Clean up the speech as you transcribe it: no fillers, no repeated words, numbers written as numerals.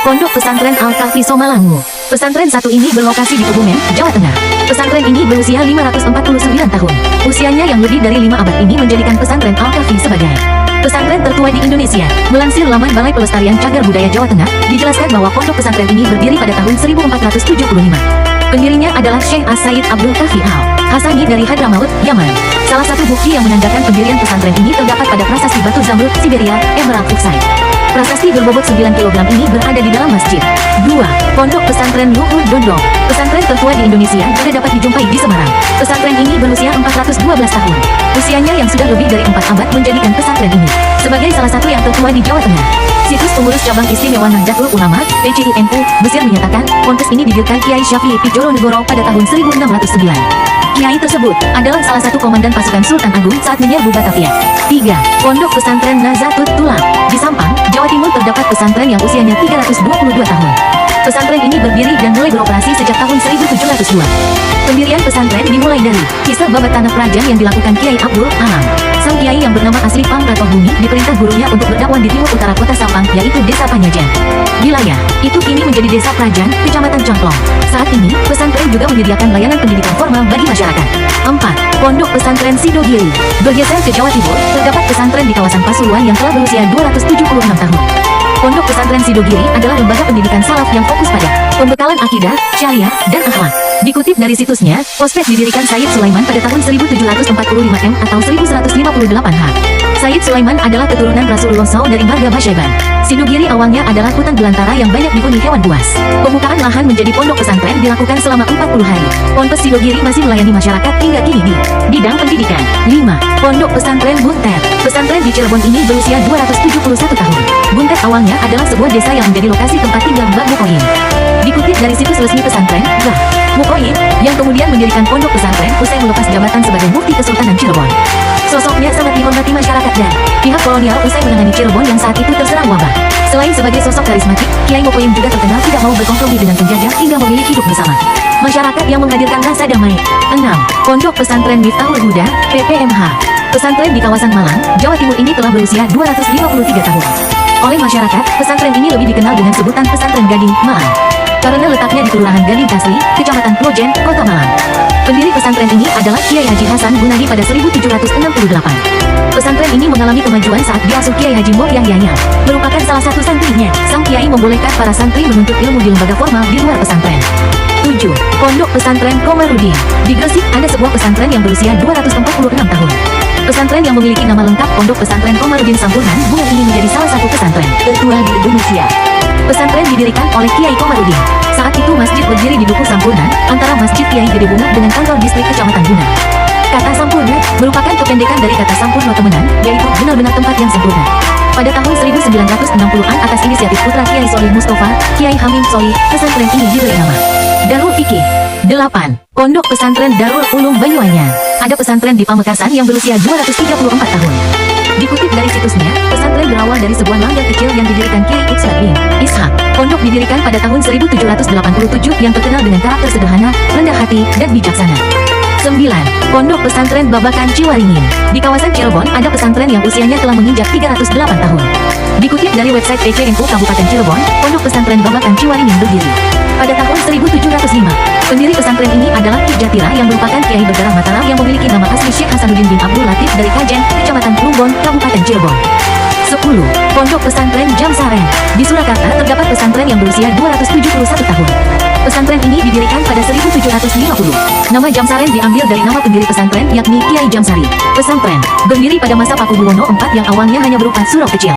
Pondok Pesantren Al-Kahfi Somalangu. Pesantren satu ini berlokasi di Kebumen, Jawa Tengah. Pesantren ini berusia 549 tahun. Usianya yang lebih dari 5 abad ini menjadikan pesantren Al-Kahfi sebagai pesantren tertua di Indonesia. Melansir laman Balai Pelestarian Cagar Budaya Jawa Tengah, dijelaskan bahwa pondok pesantren ini berdiri pada tahun 1475. Pendirinya adalah Syekh As-Said Abdul Kahfi Al-Hasani dari Hadramaut, Yaman. Salah satu bukti yang menandakan pendirian pesantren ini terdapat pada prasasti Batu Zamrud, Siberia, Emerald Oxide. Prasasti berbobot 9 kg ini berada di dalam masjid. 2. Pondok Pesantren Luhur Dondong. Pesantren tertua di Indonesia juga dapat dijumpai di Semarang. Pesantren ini berusia 412 tahun. Usianya yang sudah lebih dari 4 abad menjadikan pesantren ini sebagai salah satu yang tertua di Jawa Tengah. Situs pengurus cabang istimewa Nahdlatul Ulama, PCINU, Mesir menyatakan, ponpes ini didirikan Kiai Syafi'i Joronegoro pada tahun 1609. Kiai tersebut adalah salah satu komandan pasukan Sultan Agung saat menyerbu Batavia. 3. Pondok Pesantren Nazatut Tulang. Di Sampang, Jawa Timur terdapat pesantren yang usianya 322 tahun. Pesantren ini berdiri dan mulai beroperasi sejak tahun 1702. Pendirian pesantren dimulai dari kisah babat tanah Prajan yang dilakukan Kiai Abdul Alam. Sang kiai yang bernama asli Pang Pratohumi diperintah gurunya untuk berdakwah di timur utara kota Sampang, yaitu Desa Panyajan. Wilayah itu kini menjadi Desa Prajan, Kecamatan Camplong. Saat ini, pesantren juga menyediakan layanan pendidikan formal bagi masyarakat. 4. Pondok Pesantren Sidogiri. Bergeser ke Jawa Timur, terdapat pesantren di kawasan Pasuruan yang telah berusia 276 tahun. Pondok Pesantren Sidogiri adalah lembaga pendidikan salaf yang fokus pada pembekalan akidah, syariah, dan akhlak. Dikutip dari situsnya, Pospes didirikan Sayyid Sulaiman pada tahun 1745 atau 1158 Sayyid Sulaiman adalah keturunan Rasulullah SAW dari marga Basyaiban. Sidogiri awalnya adalah hutan belantara yang banyak dihuni hewan buas. Pembukaan lahan menjadi pondok pesantren dilakukan selama 40 hari. Ponpes Sidogiri masih melayani masyarakat hingga kini di bidang pendidikan. 5. Pondok Pesantren Buntet. Pesantren di Cirebon ini berusia 271 tahun. Buntet awalnya adalah sebuah desa yang menjadi lokasi tempat tinggal Mbah Mukoyim. Dikutip dari situs resmi pesantren, Mbah Mukoyim, yang kemudian mendirikan pondok pesantren usai melepas jabatan sebagai Mufti Kesultanan Cirebon. Sosoknya sangat dihormati masyarakat dan pihak kolonial usai menangani Cirebon yang saat itu terserang wabah. Selain sebagai sosok karismatik, Kiai Mukoyim juga terkenal tidak mau berkompromi dengan penjajah hingga memilih hidup bersama masyarakat yang menghadirkan rasa damai. 6. Pondok Pesantren Miftahul Huda, PPMH. Pesantren di kawasan Malang, Jawa Timur ini telah berusia 253 tahun. Oleh masyarakat, pesantren ini lebih dikenal dengan sebutan Pesantren Gading, Malang, karena letaknya di Kelurahan Gading Kasli, Kecamatan Klojen, Kota Malang. Pendiri pesantren ini adalah Kiai Haji Hasan Gunadi pada 1768. Pesantren ini mengalami kemajuan saat diasuh Kiai Haji Moh Yahyanya, merupakan salah satu santrinya. Sang Kiai membolehkan para santri menuntut ilmu di lembaga formal di luar pesantren. 7. Pondok Pesantren Komarudin. Di Gresik ada sebuah pesantren yang berusia 246 tahun. Pesantren yang memiliki nama lengkap Pondok Pesantren Komarudin Sampurnan Bunga ini menjadi salah satu pesantren tertua di Indonesia. Pesantren didirikan oleh Kiai Komarudin. Saat itu masjid berdiri di Dukuh Sampurnan, antara Masjid Kiai Gede Bunga dengan kantor distrik Kecamatan Bunga. Kata Sampurna merupakan kependekan dari kata Sampurna Temenan, yaitu benar-benar tempat yang sempurna. Pada tahun 1960-an atas inisiatif putra Kiai Solih Mustafa, Kiai Hamim Solih, pesantren ini diberi nama Darul Fikih. 8. Pondok Pesantren Darul Ulum Banyuanyar. Ada pesantren di Pamekasan yang berusia 234 tahun. Dikutip dari situsnya, pesantren berawal dari sebuah langgar kecil yang didirikan Kiai Iqbal bin Ishak. Pondok didirikan pada tahun 1787 yang terkenal dengan karakter sederhana, rendah hati, dan bijaksana. 9. Pondok Pesantren Babakan Ciwaringin. Di kawasan Cirebon ada pesantren yang usianya telah menginjak 308 tahun. Dikutip dari website PCNU Kabupaten Cirebon, Pondok Pesantren Babakan Ciwaringin berdiri pada tahun 1705. Pendiri pesantren ini adalah Ki Jatira yang merupakan Kiai berdarah Mataram yang memiliki nama asli Syekh Hasanuddin bin Abdul Latif dari Kajen, Kecamatan Plumbon, Kabupaten Cirebon. 10. Pondok Pesantren Jamsaren. Di Surakarta terdapat pesantren yang berusia 271 tahun. Pesantren ini didirikan pada 1750. Nama Jamsaren diambil dari nama pendiri pesantren yakni Kiai Jamsari. Pesantren berdiri pada masa Pakubuwono IV yang awalnya hanya berupa surau kecil.